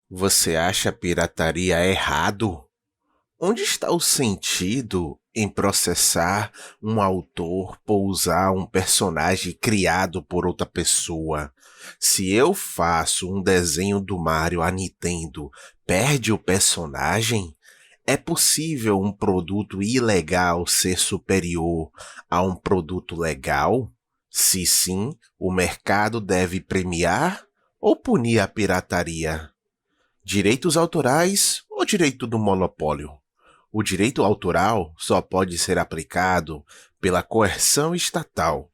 Você acha a pirataria errado? Onde está o sentido em processar um autor por usar um personagem criado por outra pessoa? Se eu faço um desenho do Mario, a Nintendo perde o personagem? É possível um produto ilegal ser superior a um produto legal? Se sim, o mercado deve premiar ou punir a pirataria? Direitos autorais ou direito do monopólio? O direito autoral só pode ser aplicado pela coerção estatal.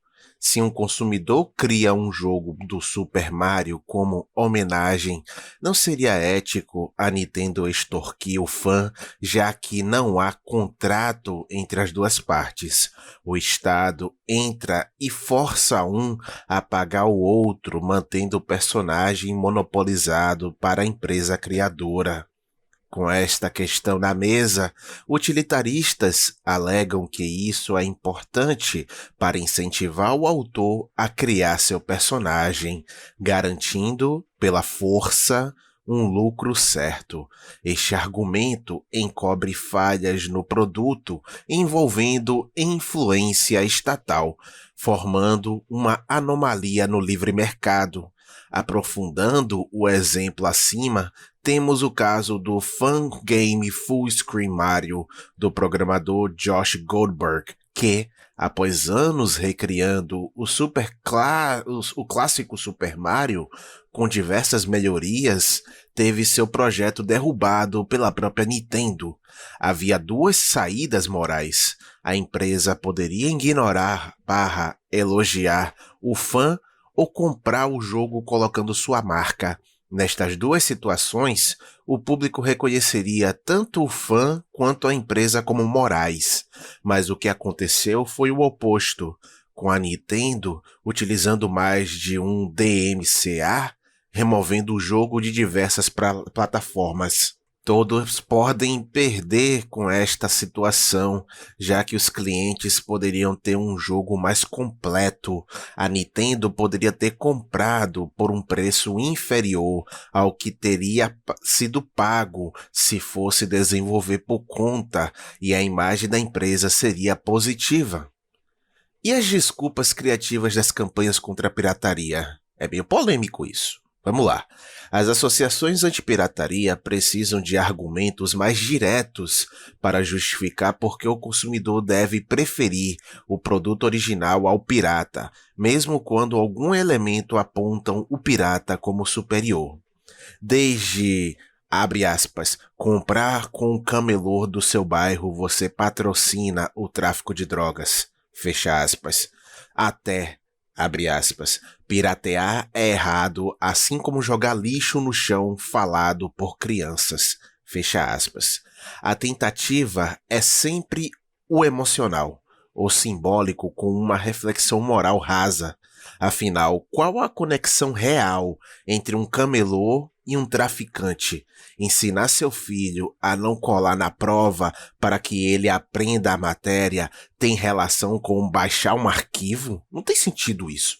Se um consumidor cria um jogo do Super Mario como homenagem, não seria ético a Nintendo extorquir o fã, já que não há contrato entre as duas partes. O Estado entra e força um a pagar o outro, mantendo o personagem monopolizado para a empresa criadora. Com esta questão na mesa, utilitaristas alegam que isso é importante para incentivar o autor a criar seu personagem, garantindo, pela força, um lucro certo. Este argumento encobre falhas no produto envolvendo influência estatal, formando uma anomalia no livre mercado. Aprofundando o exemplo acima, temos o caso do Fangame Full Screen Mario, do programador Josh Goldberg, que, após anos recriando o clássico Super Mario, com diversas melhorias, teve seu projeto derrubado pela própria Nintendo. Havia duas saídas morais. A empresa poderia ignorar elogiar o fã ou comprar o jogo colocando sua marca. Nestas duas situações, o público reconheceria tanto o fã quanto a empresa como morais. Mas o que aconteceu foi o oposto, com a Nintendo utilizando mais de um DMCA, removendo o jogo de diversas plataformas. Todos podem perder com esta situação, já que os clientes poderiam ter um jogo mais completo. A Nintendo poderia ter comprado por um preço inferior ao que teria sido pago se fosse desenvolver por conta, e a imagem da empresa seria positiva. E as desculpas criativas das campanhas contra a pirataria? É meio polêmico isso. Vamos lá. As associações anti-pirataria precisam de argumentos mais diretos para justificar por que o consumidor deve preferir o produto original ao pirata, mesmo quando algum elemento apontam o pirata como superior. Desde, abre aspas, comprar com o camelô do seu bairro você patrocina o tráfico de drogas, fecha aspas, até, abre aspas, piratear é errado, assim como jogar lixo no chão falado por crianças, fecha aspas. A tentativa é sempre o emocional, o simbólico com uma reflexão moral rasa. Afinal, qual a conexão real entre um camelô e um traficante? Ensinar seu filho a não colar na prova para que ele aprenda a matéria tem relação com baixar um arquivo? Não tem sentido isso.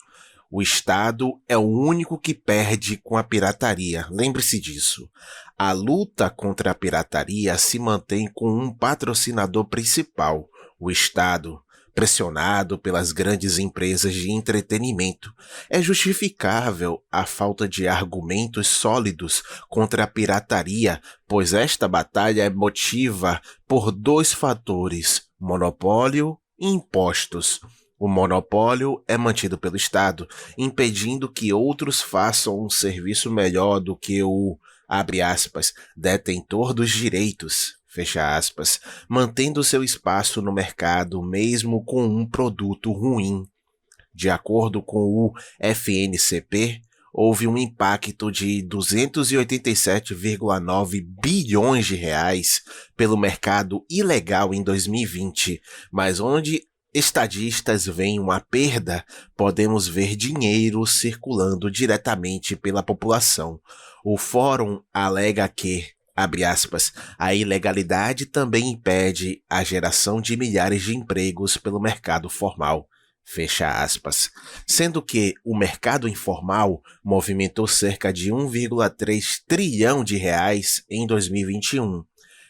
O Estado é o único que perde com a pirataria, lembre-se disso. A luta contra a pirataria se mantém com um patrocinador principal, o Estado, pressionado pelas grandes empresas de entretenimento. É justificável a falta de argumentos sólidos contra a pirataria, pois esta batalha é motiva por dois fatores: monopólio e impostos. O monopólio é mantido pelo Estado, impedindo que outros façam um serviço melhor do que o, abre aspas, detentor dos direitos, fecha aspas, mantendo seu espaço no mercado mesmo com um produto ruim. De acordo com o FNCP, houve um impacto de 287,9 bilhões de reais pelo mercado ilegal em 2020, mas onde estadistas veem uma perda, podemos ver dinheiro circulando diretamente pela população. O fórum alega que, abre aspas, a ilegalidade também impede a geração de milhares de empregos pelo mercado formal. Fecha aspas. Sendo que o mercado informal movimentou cerca de 1,3 trilhão de reais em 2021.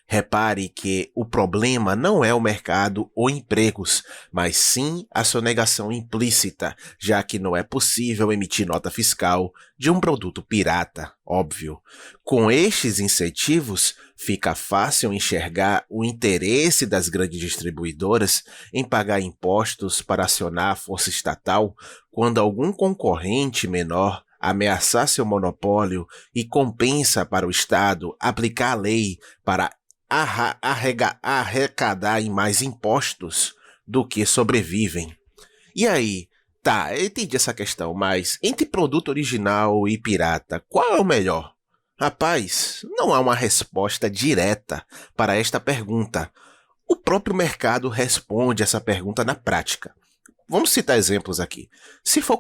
Repare que o problema não é o mercado ou empregos, mas sim a sonegação implícita, já que não é possível emitir nota fiscal de um produto pirata, óbvio. Com estes incentivos, fica fácil enxergar o interesse das grandes distribuidoras em pagar impostos para acionar a força estatal quando algum concorrente menor ameaçar seu monopólio e compensa para o Estado aplicar a lei para arrecadar em mais impostos do que sobrevivem. E aí, tá, eu entendi essa questão, mas entre produto original e pirata, qual é o melhor? Rapaz, não há uma resposta direta para esta pergunta. O próprio mercado responde essa pergunta na prática. Vamos citar exemplos aqui. Se for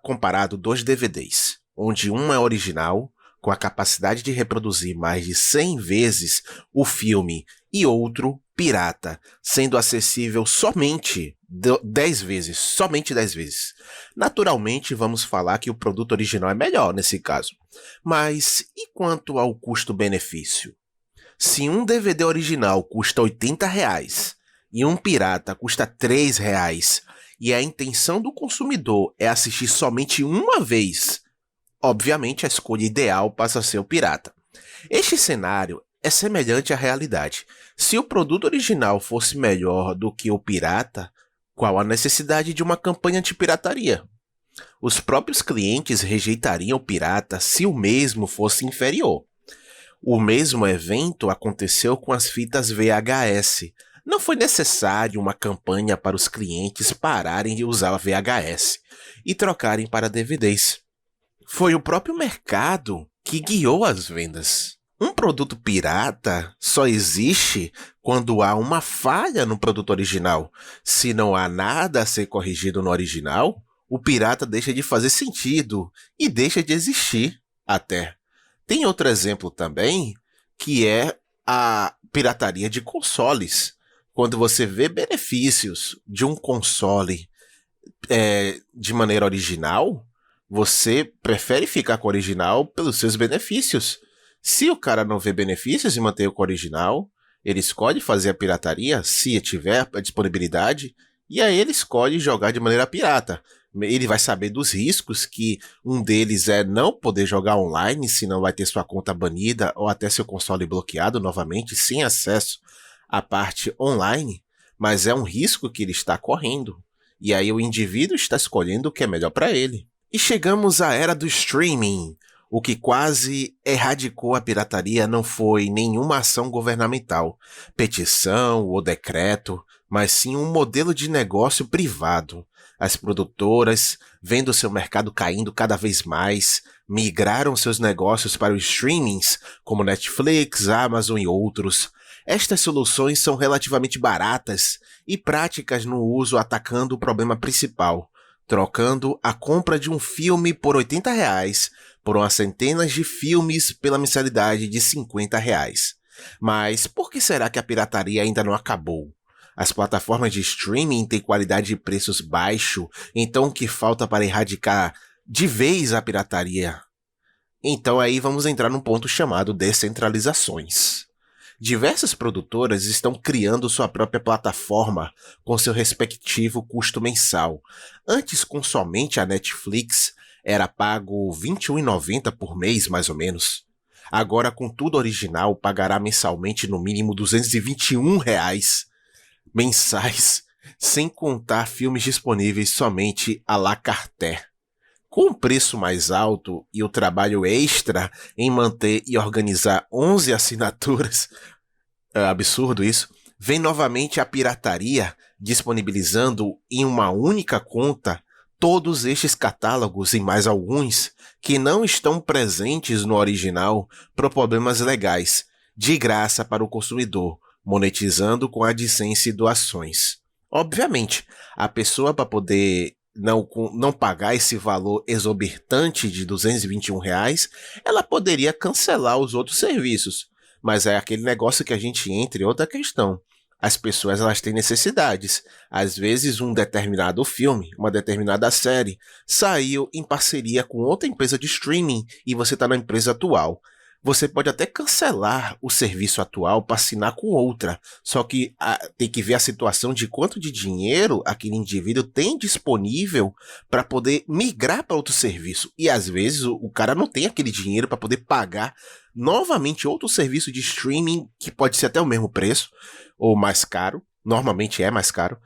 comparado dois DVDs, onde um é original, com a capacidade de reproduzir mais de 100 vezes o filme, e outro, pirata, sendo acessível somente 10 vezes, somente 10 vezes. Naturalmente, vamos falar que o produto original é melhor nesse caso. Mas e quanto ao custo-benefício? Se um DVD original custa R$ 80 e um pirata custa R$ 3, e a intenção do consumidor é assistir somente uma vez, obviamente a escolha ideal passa a ser o pirata. Este cenário é semelhante à realidade. Se o produto original fosse melhor do que o pirata, qual a necessidade de uma campanha anti-pirataria? Os próprios clientes rejeitariam o pirata se o mesmo fosse inferior. O mesmo evento aconteceu com as fitas VHS. Não foi necessário uma campanha para os clientes pararem de usar a VHS e trocarem para DVDs. Foi o próprio mercado que guiou as vendas. Um produto pirata só existe quando há uma falha no produto original. Se não há nada a ser corrigido no original, o pirata deixa de fazer sentido e deixa de existir até. Tem outro exemplo também, que é a pirataria de consoles. Quando você vê benefícios de um console de maneira original, você prefere ficar com o original pelos seus benefícios. Se o cara não vê benefícios em manter com o original, ele escolhe fazer a pirataria, se tiver a disponibilidade, e aí ele escolhe jogar de maneira pirata. Ele vai saber dos riscos, que um deles é não poder jogar online, senão vai ter sua conta banida ou até seu console bloqueado novamente, sem acesso à parte online, mas é um risco que ele está correndo. E aí o indivíduo está escolhendo o que é melhor para ele. E chegamos à era do streaming. O que quase erradicou a pirataria não foi nenhuma ação governamental, petição ou decreto, mas sim um modelo de negócio privado. As produtoras, vendo seu mercado caindo cada vez mais, migraram seus negócios para os streamings, como Netflix, Amazon e outros. Estas soluções são relativamente baratas e práticas no uso, atacando o problema principal, trocando a compra de um filme por R$ 80 por umas centenas de filmes pela mensalidade de R$ 50. Mas por que será que a pirataria ainda não acabou? As plataformas de streaming têm qualidade de preços baixo, então o que falta para erradicar de vez a pirataria? Então aí vamos entrar num ponto chamado descentralizações. Diversas produtoras estão criando sua própria plataforma com seu respectivo custo mensal. Antes, com somente a Netflix, era pago R$ 21,90 por mês, mais ou menos. Agora, com tudo original, pagará mensalmente no mínimo R$ 221 mensais, sem contar filmes disponíveis somente à la carte. Com o preço mais alto e o trabalho extra em manter e organizar 11 assinaturas, é absurdo isso, vem novamente a pirataria disponibilizando em uma única conta todos estes catálogos e mais alguns que não estão presentes no original por problemas legais, de graça para o consumidor, monetizando com AdSense e doações. Obviamente, a pessoa para poder não pagar esse valor exorbitante de R$ 221, ela poderia cancelar os outros serviços. Mas é aquele negócio que a gente entra em outra questão. As pessoas elas têm necessidades. Às vezes um determinado filme, uma determinada série, saiu em parceria com outra empresa de streaming e você está na empresa atual. Você pode até cancelar o serviço atual para assinar com outra, só que tem que ver a situação de quanto de dinheiro aquele indivíduo tem disponível para poder migrar para outro serviço. E às vezes o cara não tem aquele dinheiro para poder pagar novamente outro serviço de streaming que pode ser até o mesmo preço ou mais caro, normalmente é mais caro,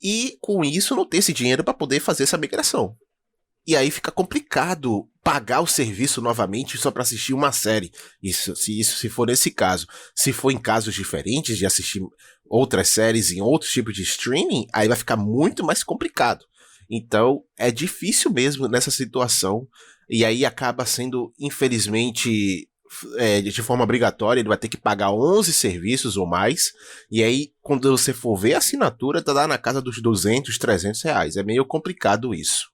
e com isso não ter esse dinheiro para poder fazer essa migração. E aí fica complicado pagar o serviço novamente só para assistir uma série. Se for nesse caso. Se for em casos diferentes de assistir outras séries em outros tipos de streaming, aí vai ficar muito mais complicado. Então é difícil mesmo nessa situação. E aí acaba sendo, infelizmente, de forma obrigatória, ele vai ter que pagar 11 serviços ou mais. E aí, quando você for ver a assinatura, tá lá na casa dos 200, 300 reais. É meio complicado isso.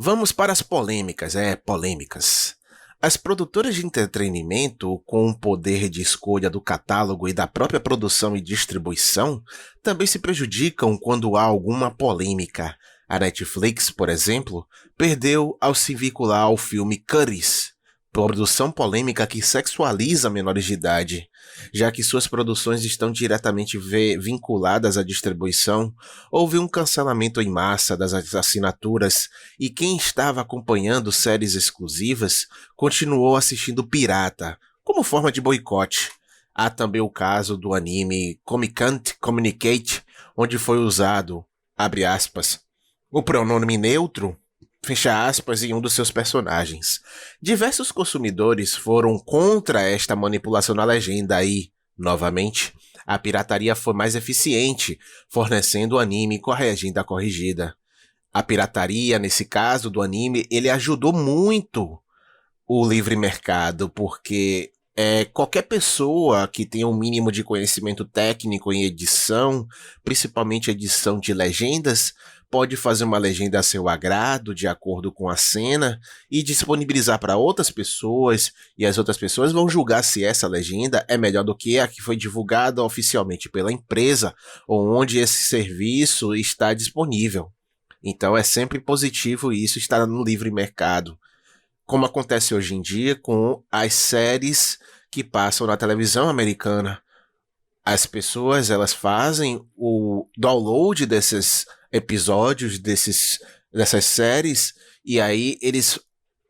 Vamos para as polêmicas, polêmicas. As produtoras de entretenimento, com o poder de escolha do catálogo e da própria produção e distribuição, também se prejudicam quando há alguma polêmica. A Netflix, por exemplo, perdeu ao se vincular ao filme Cuties, produção polêmica que sexualiza menores de idade, já que suas produções estão diretamente vinculadas à distribuição. Houve um cancelamento em massa das assinaturas e quem estava acompanhando séries exclusivas continuou assistindo pirata, como forma de boicote. Há também o caso do anime Comic Can't Communicate, onde foi usado, abre aspas, o pronome neutro, fecha aspas, em um dos seus personagens. Diversos consumidores foram contra esta manipulação na legenda e, novamente, a pirataria foi mais eficiente, fornecendo o anime com a legenda corrigida. A pirataria, nesse caso do anime, ele ajudou muito o livre mercado, porque qualquer pessoa que tenha um mínimo de conhecimento técnico em edição, principalmente edição de legendas, pode fazer uma legenda a seu agrado, de acordo com a cena, e disponibilizar para outras pessoas, e as outras pessoas vão julgar se essa legenda é melhor do que a que foi divulgada oficialmente pela empresa, ou onde esse serviço está disponível. Então é sempre positivo isso estar no livre mercado, como acontece hoje em dia com as séries que passam na televisão americana. As pessoas elas fazem o download desses episódios, dessas séries, e aí eles,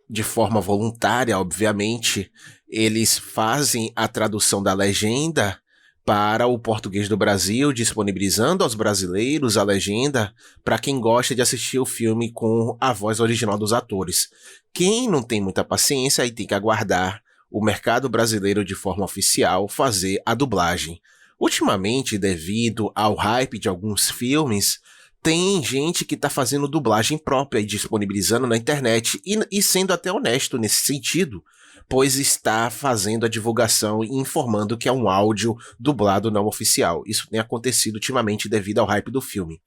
de forma voluntária, obviamente, eles fazem a tradução da legenda para o português do Brasil, disponibilizando aos brasileiros a legenda para quem gosta de assistir o filme com a voz original dos atores. Quem não tem muita paciência, aí tem que aguardar o mercado brasileiro de forma oficial fazer a dublagem. Ultimamente, devido ao hype de alguns filmes, tem gente que está fazendo dublagem própria e disponibilizando na internet e sendo até honesto nesse sentido, pois está fazendo a divulgação e informando que é um áudio dublado não oficial. Isso tem acontecido ultimamente devido ao hype do filme.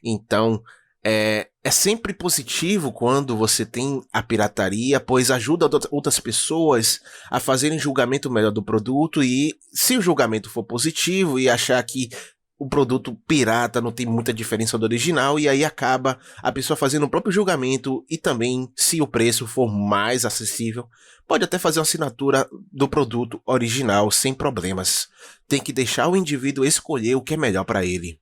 Então, é sempre positivo quando você tem a pirataria, pois ajuda outras pessoas a fazerem julgamento melhor do produto e, se o julgamento for positivo e achar que o produto pirata não tem muita diferença do original, e aí acaba a pessoa fazendo o próprio julgamento e também, se o preço for mais acessível, pode até fazer uma assinatura do produto original sem problemas. Tem que deixar o indivíduo escolher o que é melhor para ele.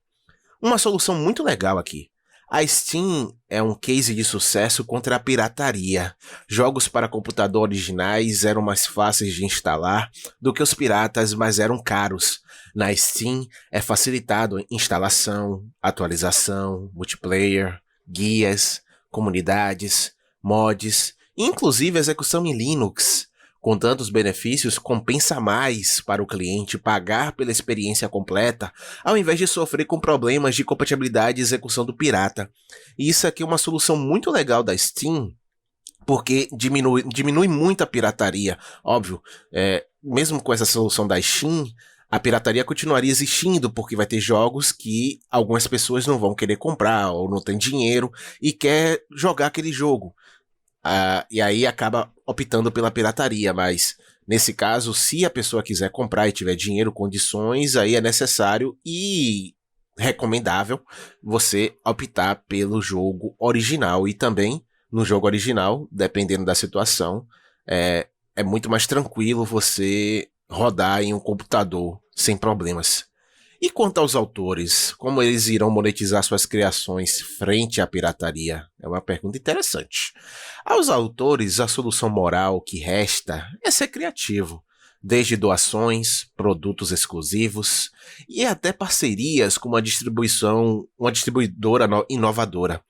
Uma solução muito legal aqui. A Steam é um case de sucesso contra a pirataria. Jogos para computador originais eram mais fáceis de instalar do que os piratas, mas eram caros. Na Steam é facilitado instalação, atualização, multiplayer, guias, comunidades, mods, inclusive execução em Linux. Com tantos benefícios, compensa mais para o cliente pagar pela experiência completa, ao invés de sofrer com problemas de compatibilidade e execução do pirata. E isso aqui é uma solução muito legal da Steam, porque diminui muito a pirataria. Óbvio, mesmo com essa solução da Steam, a pirataria continuaria existindo, porque vai ter jogos que algumas pessoas não vão querer comprar, ou não tem dinheiro, e quer jogar aquele jogo. E aí acaba optando pela pirataria, mas Nesse caso, se a pessoa quiser comprar e tiver dinheiro, condições, aí é necessário e recomendável você optar pelo jogo original. E também, no jogo original, dependendo da situação, é muito mais tranquilo você rodar em um computador sem problemas. E quanto aos autores, como eles irão monetizar suas criações frente à pirataria? É uma pergunta interessante. Aos autores, a solução moral que resta é ser criativo, desde doações, produtos exclusivos e até parcerias com uma distribuidora inovadora.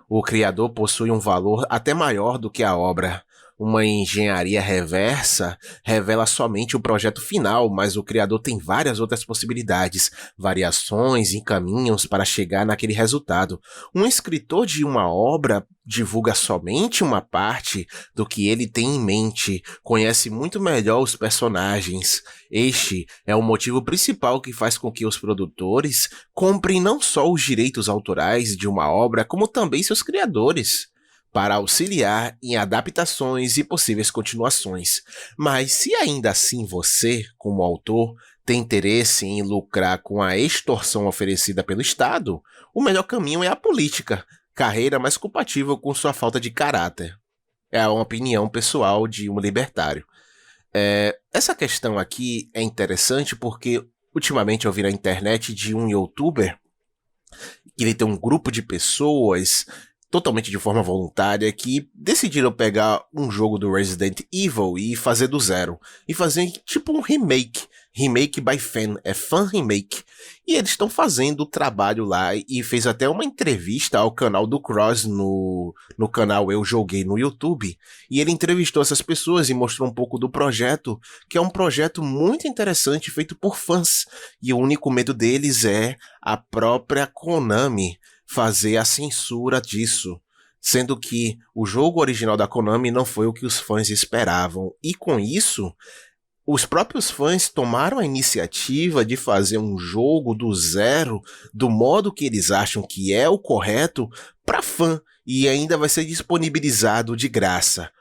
O criador possui um valor até maior do que a obra. Uma engenharia reversa revela somente o projeto final, mas o criador tem várias outras possibilidades, variações e caminhos para chegar naquele resultado. Um escritor de uma obra divulga somente uma parte do que ele tem em mente, conhece muito melhor os personagens. Este é o motivo principal que faz com que os produtores comprem não só os direitos autorais de uma obra, como também seus criadores, para auxiliar em adaptações e possíveis continuações. Mas se ainda assim você, como autor, tem interesse em lucrar com a extorsão oferecida pelo Estado, o melhor caminho é a política, carreira mais compatível com sua falta de caráter. É uma opinião pessoal de um libertário. Essa questão aqui é interessante porque ultimamente eu vi na internet de um youtuber que ele tem um grupo de pessoas totalmente de forma voluntária, que decidiram pegar um jogo do Resident Evil e fazer do zero. E fazer tipo um remake. Remake by fan. É fan remake. E eles estão fazendo o trabalho lá e fez até uma entrevista ao canal do Cross no canal Eu Joguei no YouTube. E ele entrevistou essas pessoas e mostrou um pouco do projeto, que é um projeto muito interessante feito por fãs. E o único medo deles é a própria Konami fazer a censura disso, sendo que o jogo original da Konami não foi o que os fãs esperavam, e com isso, os próprios fãs tomaram a iniciativa de fazer um jogo do zero, do modo que eles acham que é o correto, para fã, e ainda vai ser disponibilizado de graça.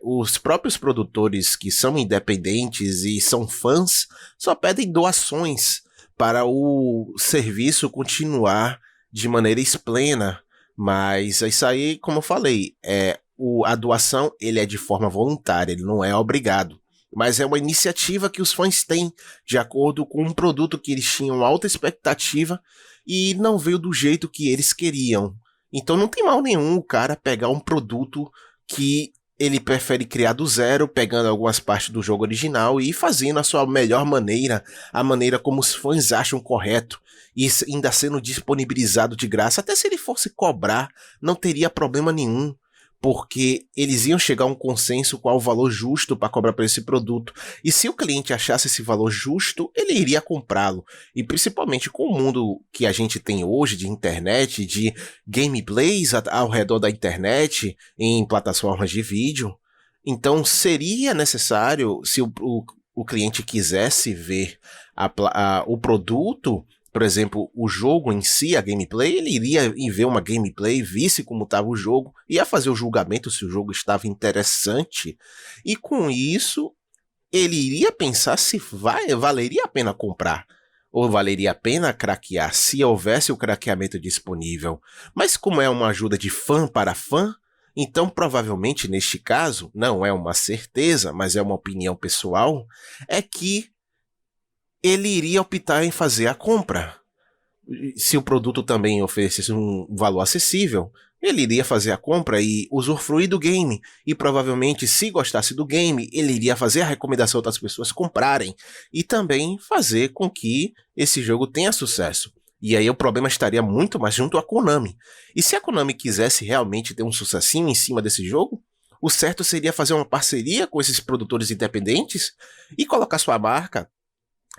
Os próprios produtores que são independentes e são fãs só pedem doações para o serviço continuar de maneira esplena, mas isso aí, como eu falei, a doação ele é de forma voluntária, ele não é obrigado, mas é uma iniciativa que os fãs têm de acordo com um produto que eles tinham alta expectativa e não veio do jeito que eles queriam. Então não tem mal nenhum o cara pegar um produto que ele prefere criar do zero, pegando algumas partes do jogo original e fazendo a sua melhor maneira, a maneira como os fãs acham correto, e ainda sendo disponibilizado de graça. Até se ele fosse cobrar, não teria problema nenhum, porque eles iam chegar a um consenso qual o valor justo para cobrar por esse produto. E se o cliente achasse esse valor justo, ele iria comprá-lo. E principalmente com o mundo que a gente tem hoje de internet, de gameplays ao redor da internet, em plataformas de vídeo, então seria necessário, se o cliente quisesse ver o produto, por exemplo, o jogo em si, a gameplay, ele iria ver uma gameplay, visse como estava o jogo, ia fazer o julgamento se o jogo estava interessante, e com isso ele iria pensar se valeria a pena comprar, ou valeria a pena craquear, se houvesse o craqueamento disponível. Mas como é uma ajuda de fã para fã, então provavelmente neste caso, não é uma certeza, mas é uma opinião pessoal, é que ele iria optar em fazer a compra. Se o produto também oferecesse um valor acessível, ele iria fazer a compra e usufruir do game. E provavelmente, se gostasse do game, ele iria fazer a recomendação das pessoas comprarem. E também fazer com que esse jogo tenha sucesso. E aí o problema estaria muito mais junto à Konami. E se a Konami quisesse realmente ter um sucessinho em cima desse jogo, o certo seria fazer uma parceria com esses produtores independentes e colocar sua marca,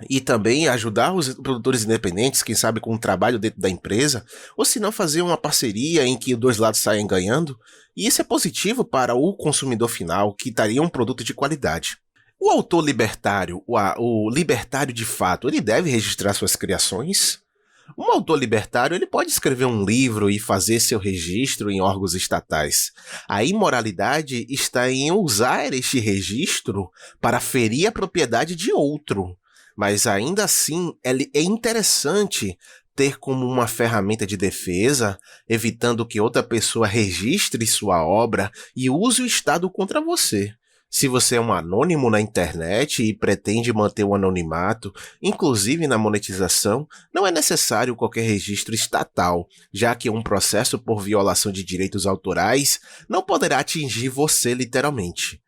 e também ajudar os produtores independentes, quem sabe com um trabalho dentro da empresa, ou se não fazer uma parceria em que os dois lados saem ganhando, e isso é positivo para o consumidor final, que daria um produto de qualidade. O autor libertário, o libertário de fato, ele deve registrar suas criações? Um autor libertário ele pode escrever um livro e fazer seu registro em órgãos estatais. A imoralidade está em usar este registro para ferir a propriedade de outro. Mas ainda assim, é interessante ter como uma ferramenta de defesa, evitando que outra pessoa registre sua obra e use o Estado contra você. Se você é um anônimo na internet e pretende manter o anonimato, inclusive na monetização, não é necessário qualquer registro estatal, já que um processo por violação de direitos autorais não poderá atingir você literalmente.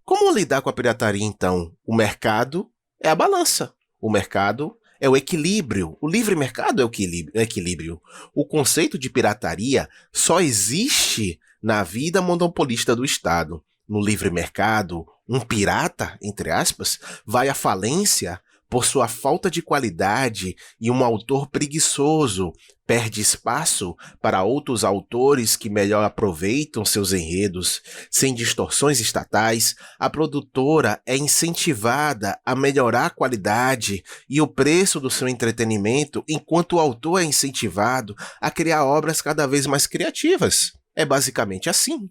Como lidar com a pirataria então? O mercado é a balança. O mercado é o equilíbrio. O livre mercado é o equilíbrio. O conceito de pirataria só existe na vida monopolista do Estado. No livre mercado, um pirata, entre aspas, vai à falência por sua falta de qualidade e um autor preguiçoso perde espaço para outros autores que melhor aproveitam seus enredos. Sem distorções estatais, a produtora é incentivada a melhorar a qualidade e o preço do seu entretenimento, enquanto o autor é incentivado a criar obras cada vez mais criativas. É basicamente assim.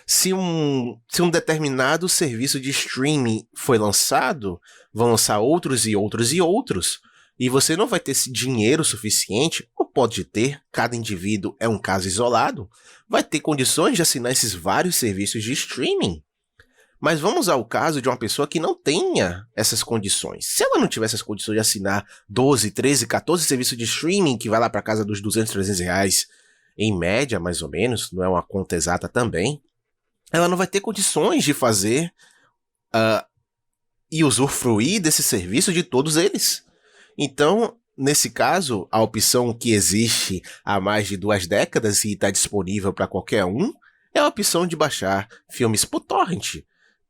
Se um determinado serviço de streaming foi lançado, vão lançar outros e outros e outros, e você não vai ter esse dinheiro suficiente, ou pode ter, cada indivíduo é um caso isolado, vai ter condições de assinar esses vários serviços de streaming. Mas vamos ao caso de uma pessoa que não tenha essas condições. Se ela não tiver essas condições de assinar 12, 13, 14 serviços de streaming, que vai lá para casa dos 200, 300 reais, em média, mais ou menos, não é uma conta exata também, ela não vai ter condições de fazer e usufruir desse serviço de todos eles. Então, nesse caso, a opção que existe há mais de 2 décadas e está disponível para qualquer um é a opção de baixar filmes por torrent,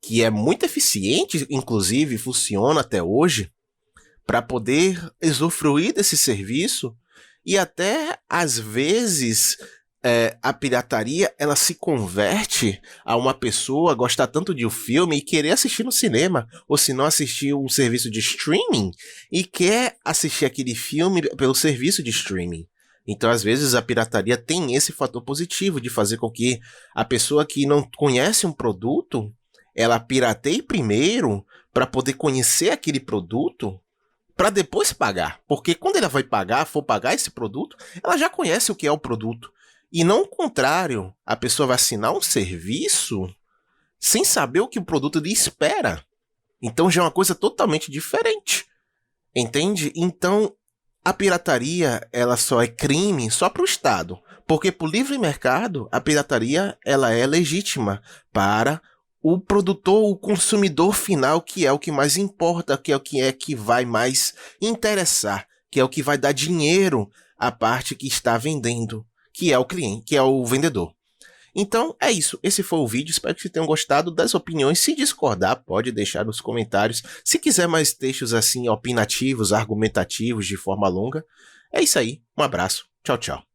que é muito eficiente, inclusive funciona até hoje, para poder usufruir desse serviço e até, às vezes, a pirataria ela se converte a uma pessoa gostar tanto de um filme e querer assistir no cinema, ou se não assistir um serviço de streaming e quer assistir aquele filme pelo serviço de streaming. Então, às vezes, a pirataria tem esse fator positivo de fazer com que a pessoa que não conhece um produto, ela pirateie primeiro para poder conhecer aquele produto para depois pagar. Porque quando ela for pagar esse produto, ela já conhece o que é o produto. E não o contrário, a pessoa vai assinar um serviço sem saber o que o produto lhe espera. Então já é uma coisa totalmente diferente. Entende? Então a pirataria ela só é crime só para o Estado. Porque por livre mercado, a pirataria ela é legítima para o produtor, o consumidor final, que é o que mais importa, que é que vai mais interessar, que é o que vai dar dinheiro à parte que está vendendo, que é o cliente, que é o vendedor. Então, é isso. Esse foi o vídeo. Espero que vocês tenham gostado das opiniões. Se discordar, pode deixar nos comentários. Se quiser mais textos assim, opinativos, argumentativos, de forma longa. É isso aí. Um abraço. Tchau, tchau.